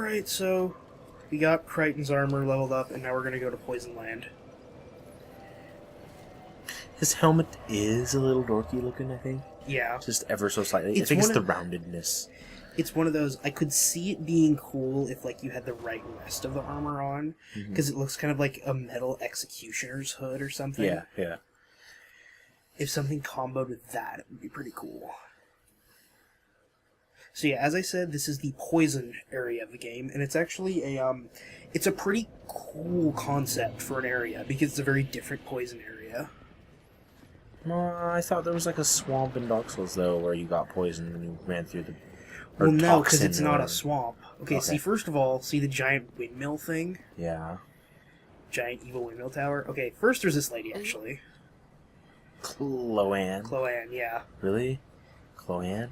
Alright, so we got Crieghton's armor leveled up, and now we're going to go to Poison Land. His helmet is a little dorky looking, I think. Yeah. Just ever so slightly. I think it's the roundedness. It's one of those, I could see it being cool if, like, you had the right rest of the armor on, because it looks kind of like a metal executioner's hood or something. Yeah, yeah. If something comboed with that, it would be pretty cool. So yeah, as I said, this is the poison area of the game, and it's actually it's a pretty cool concept for an area, because it's a very different poison area. I thought there was like a swamp in Dark Souls, though, where you got poisoned when you ran through the... Well, no, because it's not a swamp. Okay, Okay. see, first of all, see the giant windmill thing? Yeah. Giant evil windmill tower? Okay, first there's this lady, actually. Chloanne. Chloanne, yeah. Really? Chloanne?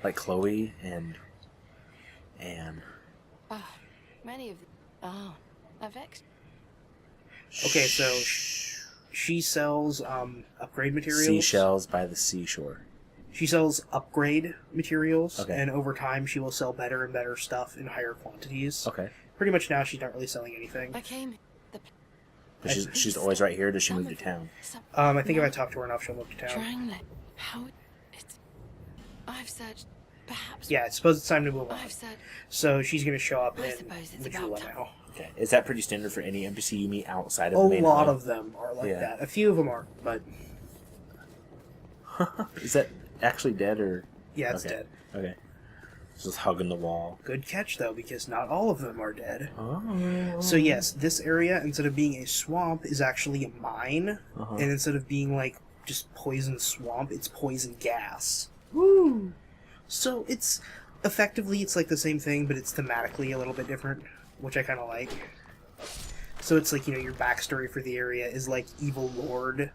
Like Chloe and Anne. Oh, many of them. Oh, I've ex. Okay, so she sells upgrade materials. Seashells by the seashore. She sells upgrade materials, Okay. and over time she will sell better and better stuff in higher quantities. Okay. Pretty much now she's not really selling anything. I came. The But she's always right here, or does she move to town? I think if I talk to her enough, she'll move to town. Trying that. How? It's. I've searched. Perhaps. Yeah, I suppose it's time to move on. I've said. So she's going to show up I in suppose it's Majula about time. now. Okay. Is that pretty standard for any NPC you meet outside of A the main lot hub? of them are like Yeah. that. A few of them aren't, but Is that actually dead, or...? yeah, it's Okay. dead. Okay. Just hugging the wall. Good catch, though, because not all of them are dead. Oh. So yes, this area, instead of being a swamp, is actually a mine. Uh-huh. And instead of being, like, just poison swamp, it's poison gas. Woo! So it's... Effectively, it's like the same thing, but it's thematically a little bit different, which I kind of like. So it's like, you know, your backstory for the area is like evil lord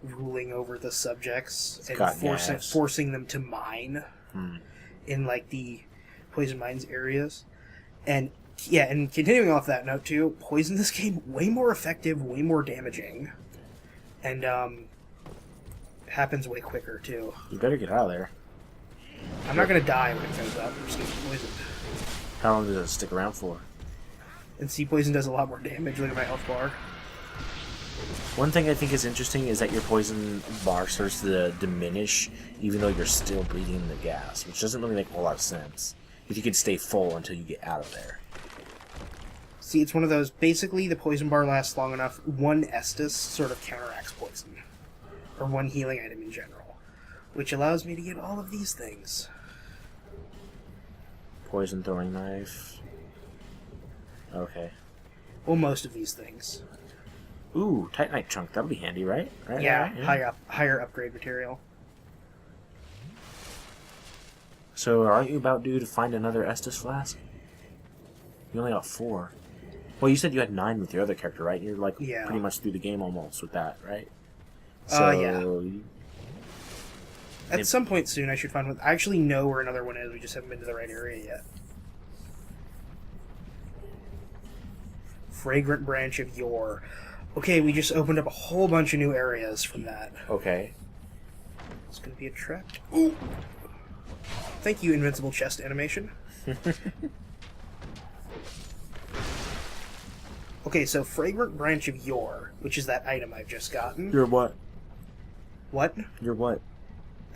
ruling over the subjects and forcing them to mine in like the poison mines areas. And yeah, and continuing off that note too, poison in this game way more effective, way more damaging, and happens way quicker too. You better get out of there. I'm not gonna die when it comes up. I'm just gonna get poisoned. How long does it stick around for? And sea poison does a lot more damage. Look at my health bar. One thing I think is interesting is that your poison bar starts to diminish even though you're still breathing the gas, which doesn't really make a whole lot of sense if you can stay full until you get out of there. See, it's one of those, basically the poison bar lasts long enough, one Estus sort of counteracts poison. Or one healing item in general. Which allows me to get all of these things. Poison throwing knife. Okay. Well, most of these things. Ooh, Titanite chunk. That'll be handy, right? Right. Yeah, higher upgrade material. So, aren't you about due to find another Estus flask? You only got 4. Well, you said you had 9 with your other character, right? You're like pretty much through the game almost with that, right? So, yeah. At some point soon, I should find one. I actually know where another one is. We just haven't been to the right area yet. Fragrant Branch of Yore. Okay, we just opened up a whole bunch of new areas from that. Okay. It's going to be a trap. Ooh. Thank you, Invincible Chest animation. Okay, so Fragrant Branch of Yore, which is that item I've just gotten. You're what? What? You're what?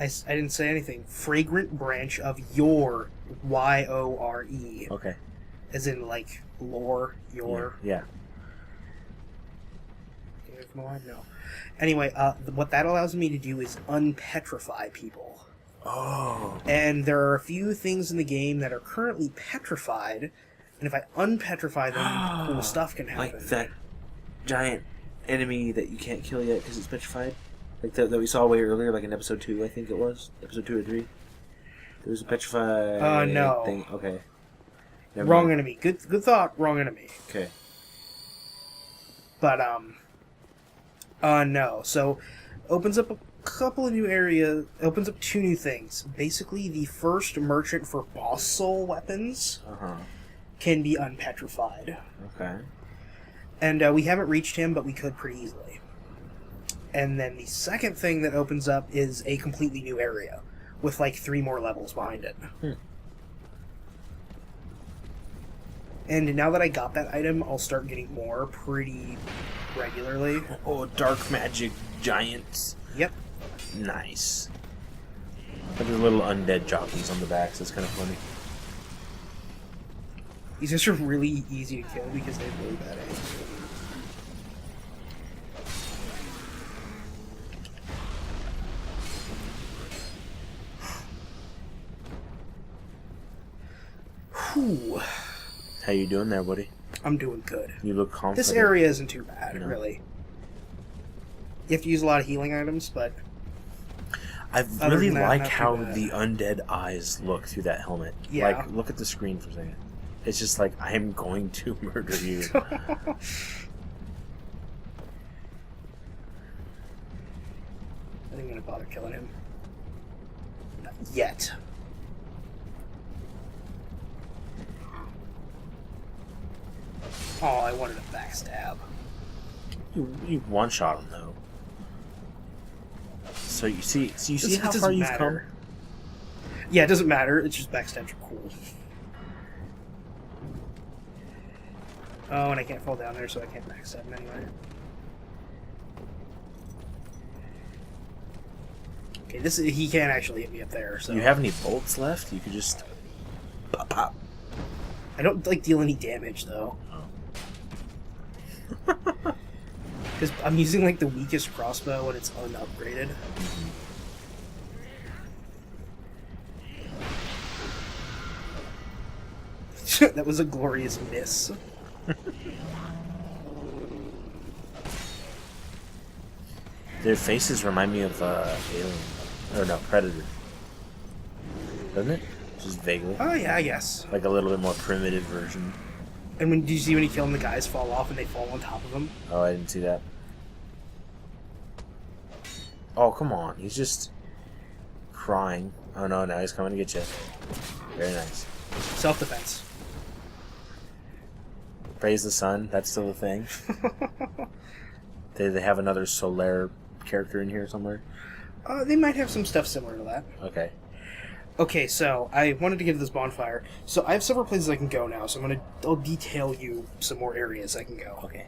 I didn't say anything. Fragrant Branch of Yore. Y-O-R-E. Okay. As in, like, lore, yore. Yeah. No. Anyway, what that allows me to do is unpetrify people. Oh. And there are a few things in the game that are currently petrified, and if I unpetrify them, cool stuff can happen. Like that giant enemy that you can't kill yet because it's petrified? Like that we saw way earlier, like in episode 2, I think it was. Episode 2 or 3. There was a petrified no. thing. Okay. Wrong enemy. Good thought, wrong enemy. Okay. But, no. So, opens up a couple of new areas, opens up 2 new things. Basically, the first merchant for boss soul weapons can be unpetrified. Okay. And we haven't reached him, but we could pretty easily. And then the second thing that opens up is a completely new area, with like 3 more levels behind it. And now that I got that item, I'll start getting more pretty regularly. Oh, dark magic giants. Yep. Nice. But there's little undead jockeys on the backs. That's kind of funny. These guys are really easy to kill because they have really bad aim. Whew. How you doing there, buddy? I'm doing good. You look confident. This area isn't too bad, No. really. You have to use a lot of healing items, but I other really than that, like not too how bad. the undead eyes look through that helmet. Yeah. Like, look at the screen for a second. It's just like, I am going to murder you. I think I'm gonna bother killing him. Not yet. Oh, I wanted a backstab. You one-shot him, though. So you see It how doesn't far you've matter. Yeah, it doesn't matter. It's just backstabs are cool. Oh, and I can't fall down there, so I can't backstab him anyway. Okay, he can't actually hit me up there. So come. You have any bolts left? You could just pop, pop. I don't like deal any damage though, because I'm using like the weakest crossbow and it's unupgraded. That was a glorious miss. Their faces remind me of Alien. Or no, Predator. Doesn't it? Just vaguely. Oh yeah, I guess. Like a little bit more primitive version. And when do you see when you kill him, the guys fall off and they fall on top of him? Oh, I didn't see that. Oh, come on. He's just crying. Oh no, now he's coming to get you. Very nice. Self-defense. Praise the sun. That's still a thing. They have another Solaire character in here somewhere? They might have some stuff similar to that. Okay. Okay, so I wanted to get to this bonfire. So I have several places I can go now, so I'll detail you some more areas I can go. Okay.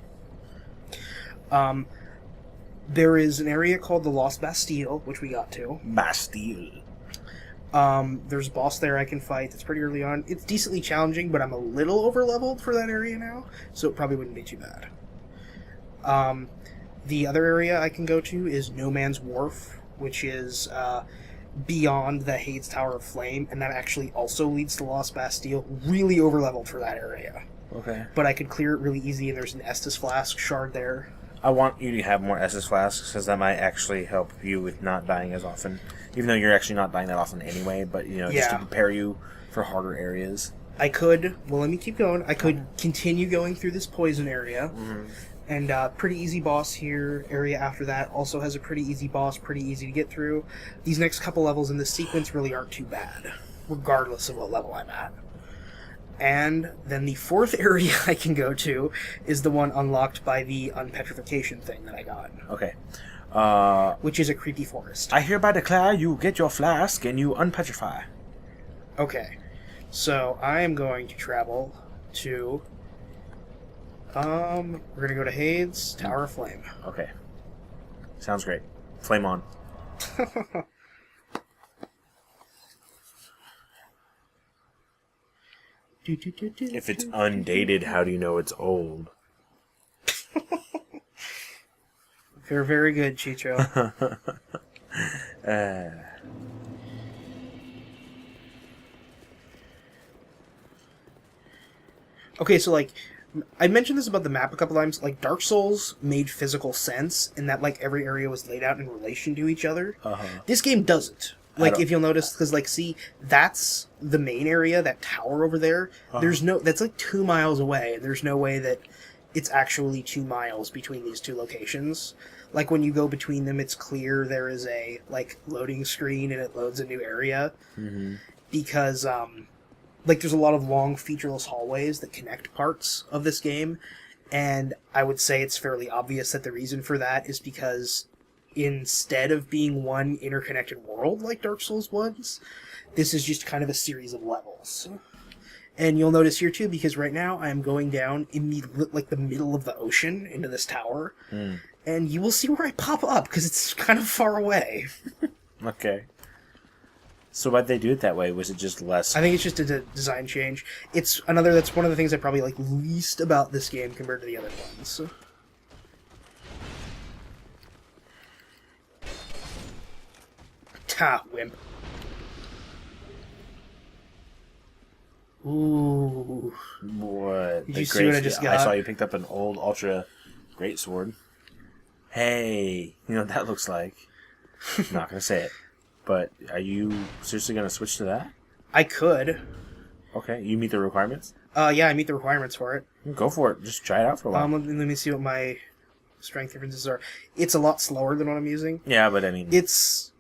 There is an area called the Lost Bastille, which we got to. Bastille. There's a boss there I can fight that's pretty early on. It's decently challenging, but I'm a little over-leveled for that area now, so it probably wouldn't be too bad. The other area I can go to is No Man's Wharf, which is beyond the Hades Tower of Flame, and that actually also leads to Lost Bastille. Really over-leveled for that area. Okay. But I could clear it really easy, and there's an Estus Flask shard there. I want you to have more SS flasks, because that might actually help you with not dying as often. Even though you're actually not dying that often anyway, but, you know, just to Yeah. prepare you for harder areas. I could, well, let me keep going. I could continue going through this poison area. And pretty easy boss here. Area after that also has a pretty easy boss, pretty easy to get through. These next couple levels in this sequence really aren't too bad, regardless of what level I'm at. And then the fourth area I can go to is the one unlocked by the unpetrification thing that I got, Okay. which is a creepy forest. I hereby declare you get your flask and you unpetrify. Okay, so I am going to travel to... we're gonna go to Hades, Tower of Flame. Okay. Sounds great. Flame on. If it's undated, how do you know it's old? You're very good, Chicho. Okay, so, like, I mentioned this about the map a couple times. Like, Dark Souls made physical sense in that, like, every area was laid out in relation to each other. This game doesn't. Like, if you'll notice, because, like, see, that's the main area, that tower over there. There's no... That's, like, 2 miles away, and there's no way that it's actually 2 miles between these two locations. Like, when you go between them, it's clear there is a, like, loading screen, and it loads a new area. Because, like, there's a lot of long, featureless hallways that connect parts of this game, and I would say it's fairly obvious that the reason for that is because instead of being one interconnected world like Dark Souls was, this is just kind of a series of levels. And you'll notice here too, because right now I'm going down in the middle of the ocean into this tower, and you will see where I pop up because it's kind of far away. Okay. So why'd they do it that way? Was it just less? I think it's just a design change. That's one of the things I probably like least about this game compared to the other ones. Ta, wimp. Ooh. What? Did you see what I just got? I saw you picked up an old Ultra Greatsword. Hey, you know what that looks like? I'm not going to say it. But are you seriously going to switch to that? I could. Okay, you meet the requirements? Yeah, I meet the requirements for it. Go for it. Just try it out for a while. Let me see what my strength differences are. It's a lot slower than what I'm using. Yeah, but I mean... It's...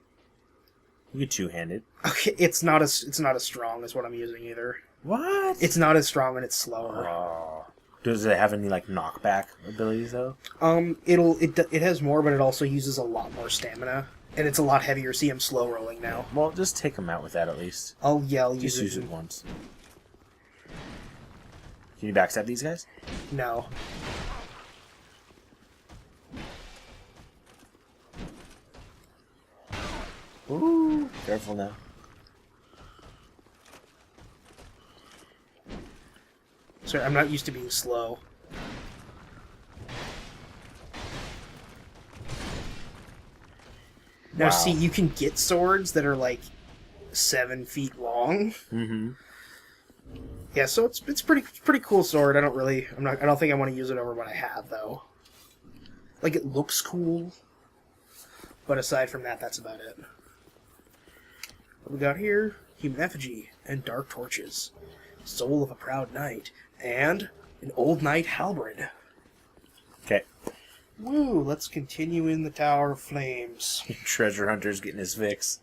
You get two-handed. Okay, it's not as strong as what I'm using either. What? It's not as strong and it's slower. Oh. Does it have any, like, knockback abilities, though? It has more, but it also uses a lot more stamina. And it's a lot heavier. See, I'm slow rolling now. Well, just take them out with that at least. I'll use it once. Can you backstab these guys? No. Ooh, careful now. Sorry, I'm not used to being slow. Now, see, you can get swords that are like 7 feet long. Mm-hmm. Yeah, so it's pretty cool sword. I don't think I want to use it over what I have though. Like, it looks cool, but aside from that, that's about it. What we got here? Human effigy and dark torches, soul of a proud knight, and an old knight halberd. Okay. Woo! Let's continue in the Tower of Flames. Treasure Hunter's getting his fix.